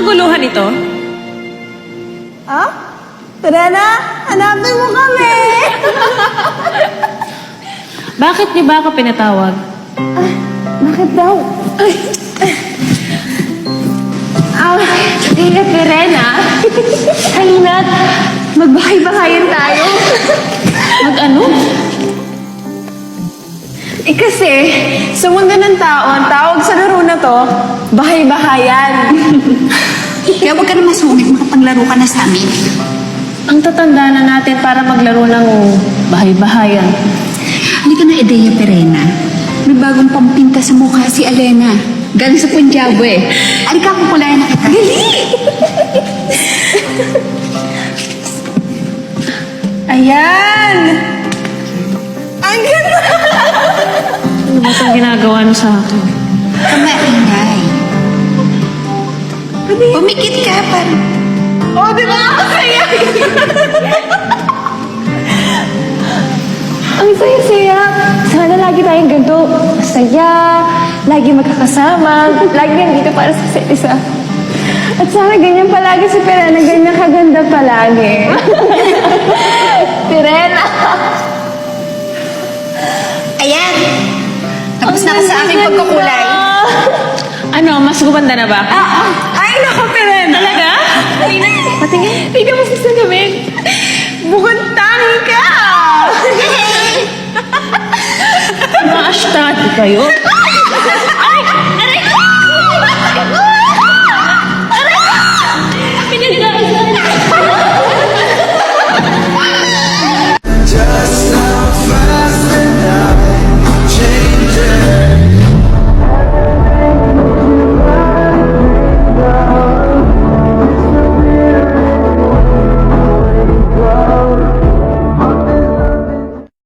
kaguluhan ito? Ah? Serena, hanapin mo kami! Bakit niyo ba ako pinatawag? Bakit daw? Tia Serena, halina't magbahay-bahayan tayo. Mag-ano? Kasi, sa mundo ng tao, ang tawag sa laro na to, bahay-bahayan. Kaya huwag ka na masungit, makapaglaro ka na sa amin. Ang tatanda na natin para maglaro ng bahay-bahayan. Hindi ka na ideya, Perena. May bagong pampinta sa mukha si Alena. Galing sa Punjab eh. Alika, kukulayan na kita. Dali! Ayan! Ang ganda! Ano ba itong ginagawa niyo sa akin? Kamaingay. Pumikit ka, parang... Oh, di ba? Ang saya! Ang saya-saya. Sana lagi tayong ganito. Masaya, lagi magkakasama, lagi nandito para sa isa't isa. At sana ganyan palagi si Perena, ganyan kaganda palagi. Perena! Ayan! Tapos na ka sa aking pagkukulay. Ano, mas gumanda na ba? Ay, naku, Perena! Talaga? Patingin. Tingnan mo sa salamin. Bukod tangi ka! Mga ashtati kayo?